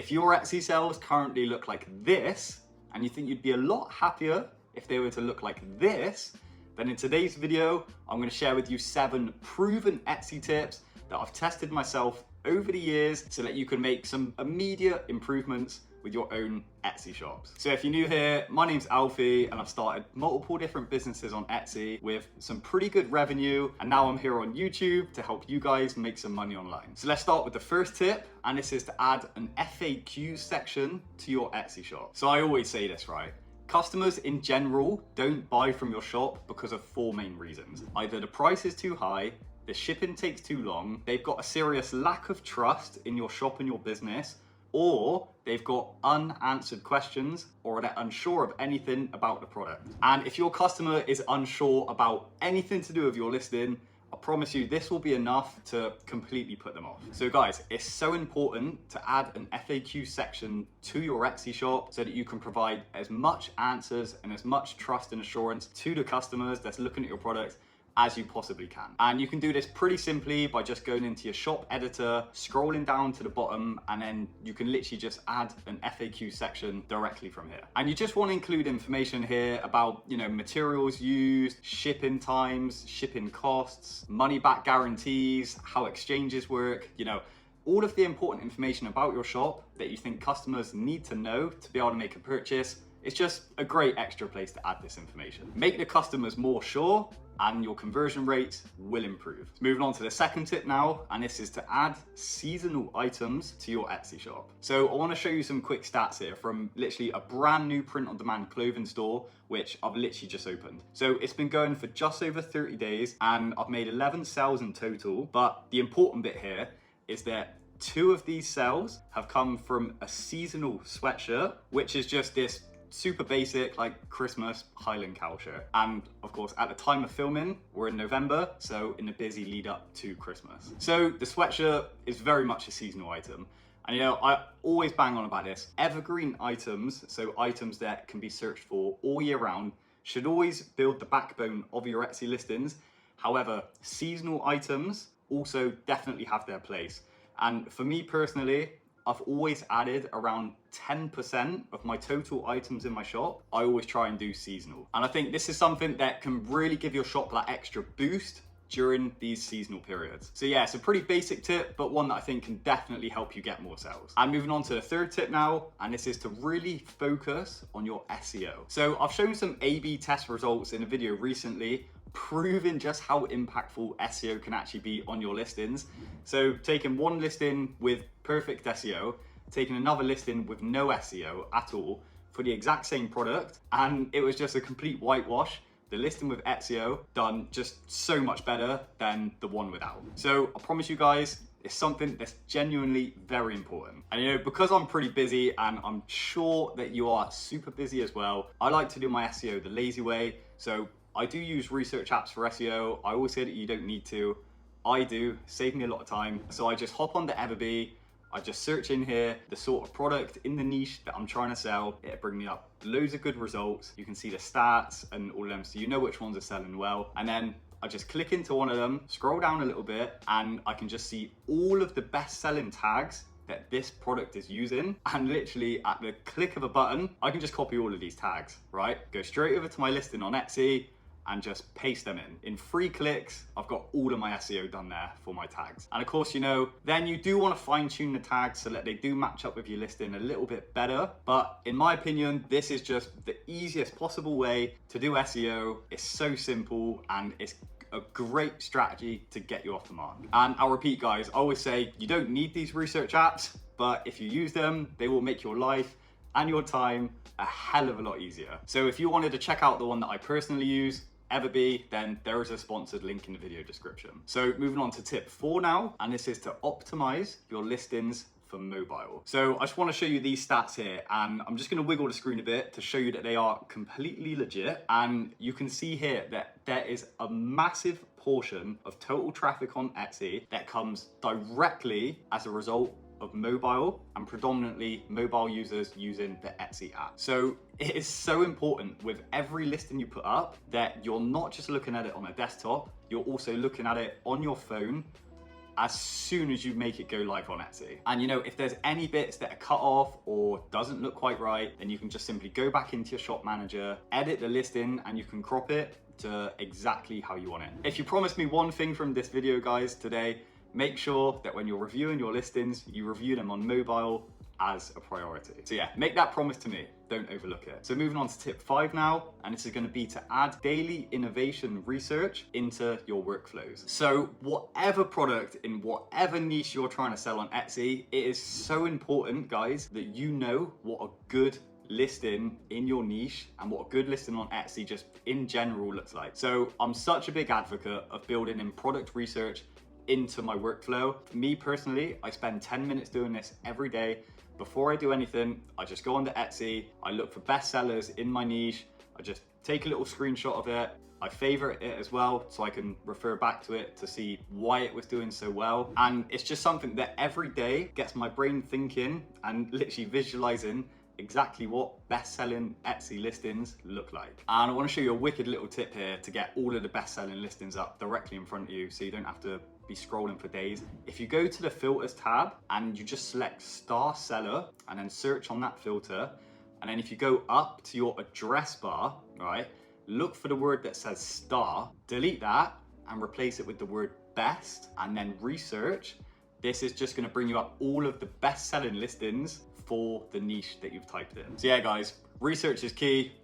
If your Etsy sales currently look like this, and you think you'd be a lot happier if they were to look like this, then in today's video, I'm gonna share with you 7 proven Etsy tips that I've tested myself over the years so that you can make some immediate improvements with your own Etsy shops. So if you're new here, my name's Alfie and I've started multiple different businesses on Etsy with some pretty good revenue, and now I'm here on YouTube to help you guys make some money online. So let's start with the first tip, and this is to add an FAQ section to your Etsy shop. So I always say this, right? Customers in general don't buy from your shop because of 4 main reasons. Either the price is too high, the shipping takes too long, they've got a serious lack of trust in your shop and your business, or they've got unanswered questions, or they're unsure of anything about the product. And if your customer is unsure about anything to do with your listing, I promise you this will be enough to completely put them off. So guys, it's so important to add an FAQ section to your Etsy shop so that you can provide as much answers and as much trust and assurance to the customers that's looking at your product as you possibly can. And you can do this pretty simply by just going into your shop editor, scrolling down to the bottom, and then you can literally just add an FAQ section directly from here. And you just want to include information here about, materials used, shipping times, shipping costs, money back guarantees, how exchanges work, all of the important information about your shop that you think customers need to know to be able to make a purchase. It's just a great extra place to add this information. Make the customers more sure and your conversion rates will improve. So moving on to the second tip now, and this is to add seasonal items to your Etsy shop. So I want to show you some quick stats here from literally a brand new print-on-demand clothing store, which I've literally just opened. So it's been going for just over 30 days and I've made 11 sales in total. But the important bit here is that 2 of these sales have come from a seasonal sweatshirt, which is just this super basic like Christmas Highland cowl shirt. And of course at the time of filming we're in November, so in the busy lead up to Christmas. So the sweatshirt is very much a seasonal item. And I always bang on about this. Evergreen items, so items that can be searched for all year round, should always build the backbone of your Etsy listings. However, seasonal items also definitely have their place. And for me personally, I've always added around 10% of my total items in my shop. I always try and do seasonal. And I think this is something that can really give your shop that extra boost during these seasonal periods. So yeah, it's a pretty basic tip, but one that I think can definitely help you get more sales. And moving on to the third tip now, and this is to really focus on your SEO. So I've shown some A/B test results in a video recently, proving just how impactful SEO can actually be on your listings. So taking one listing with perfect SEO, taking another listing with no SEO at all for the exact same product, and it was just a complete whitewash. The listing with SEO done just so much better than the one without. So I promise you guys, it's something that's genuinely very important. And because I'm pretty busy, and I'm sure that you are super busy as well, I like to do my SEO the lazy way. So I do use research apps for SEO. I always say that you don't need to. I do, save me a lot of time. So I just hop on the Everbee, I just search in here the sort of product in the niche that I'm trying to sell. It'll bring me up loads of good results. You can see the stats and all of them, so you know which ones are selling well. And then I just click into one of them, scroll down a little bit, and I can just see all of the best selling tags that this product is using. And literally at the click of a button, I can just copy all of these tags, right? Go straight over to my listing on Etsy and just paste them in. In 3 clicks, I've got all of my SEO done there for my tags. And of course, then you do want to fine tune the tags so that they do match up with your listing a little bit better. But in my opinion, this is just the easiest possible way to do SEO. It's so simple and it's a great strategy to get you off the mark. And I'll repeat guys, I always say you don't need these research apps, but if you use them, they will make your life and your time a hell of a lot easier. So if you wanted to check out the one that I personally use, Everbee, then there is a sponsored link in the video description. So moving on to tip 4 now, and this is to optimize your listings for mobile. So I just want to show you these stats here, and I'm just going to wiggle the screen a bit to show you that they are completely legit. And you can see here that there is a massive portion of total traffic on Etsy that comes directly as a result of mobile, and predominantly mobile users using the Etsy app. So it is so important with every listing you put up that you're not just looking at it on a desktop, you're also looking at it on your phone as soon as you make it go live on Etsy. And you know, if there's any bits that are cut off or doesn't look quite right, then you can just simply go back into your shop manager, edit the listing, and you can crop it to exactly how you want it. If you promised me one thing from this video, guys, today, make sure that when you're reviewing your listings, you review them on mobile as a priority. So yeah, make that promise to me, don't overlook it. So moving on to tip 5 now, and this is going to be to add daily innovation research into your workflows. So whatever product in whatever niche you're trying to sell on Etsy, it is so important, guys, that you know what a good listing in your niche and what a good listing on Etsy just in general looks like. So I'm such a big advocate of building in product research into my workflow. For me personally, I spend 10 minutes doing this every day. Before I do anything, I just go onto Etsy, I look for bestsellers in my niche, I just take a little screenshot of it, I favorite it as well so I can refer back to it to see why it was doing so well. And it's just something that every day gets my brain thinking and literally visualizing exactly what best-selling Etsy listings look like. And I want to show you a wicked little tip here to get all of the best-selling listings up directly in front of you so you don't have to be scrolling for days. If you go to the filters tab and you just select star seller and then search on that filter, and then if you go up to your address bar, right, look for the word that says star, delete that and replace it with the word best and then research. This is just going to bring you up all of the best-selling listings for the niche that you've typed in. So yeah, guys, research is key.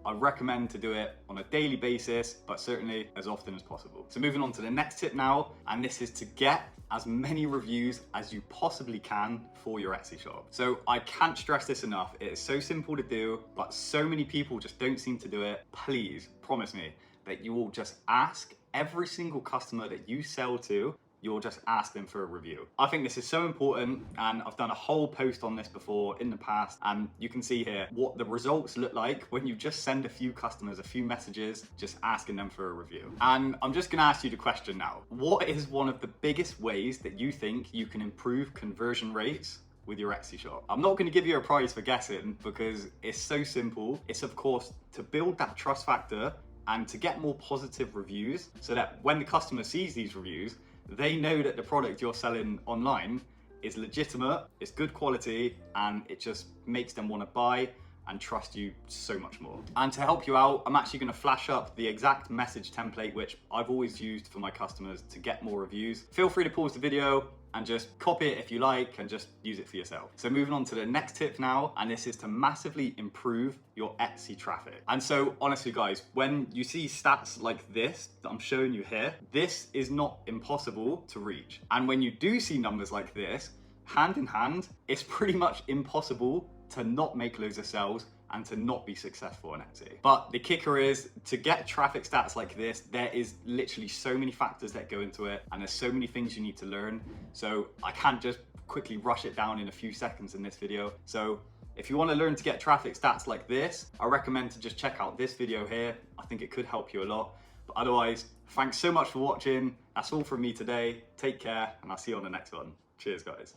I recommend to do it on a daily basis, but certainly as often as possible. So moving on to the next tip now, and this is to get as many reviews as you possibly can for your Etsy shop. So I can't stress this enough. It is so simple to do, but so many people just don't seem to do it. Please promise me that you will just ask every single customer that you sell to, you'll just ask them for a review. I think this is so important, and I've done a whole post on this before in the past, and you can see here what the results look like when you just send a few customers a few messages just asking them for a review. And I'm just gonna ask you the question now. What is one of the biggest ways that you think you can improve conversion rates with your Etsy shop? I'm not gonna give you a prize for guessing because it's so simple. It's of course to build that trust factor and to get more positive reviews so that when the customer sees these reviews, they know that the product you're selling online is legitimate, it's good quality, and it just makes them want to buy and trust you so much more. And to help you out, I'm actually going to flash up the exact message template which I've always used for my customers to get more reviews. Feel free to pause the video and just copy it if you like and just use it for yourself. So moving on to the next tip now, and this is to massively improve your Etsy traffic. And so honestly guys, when you see stats like this that I'm showing you here, this is not impossible to reach. And when you do see numbers like this, hand in hand, it's pretty much impossible to not make loads of sales and to not be successful on Etsy. But the kicker is, to get traffic stats like this, there is literally so many factors that go into it, and there's so many things you need to learn. So I can't just quickly rush it down in a few seconds in this video. So if you want to learn to get traffic stats like this, I recommend to just check out this video here. I think it could help you a lot. But otherwise, thanks so much for watching. That's all from me today. Take care, and I'll see you on the next one. Cheers, guys.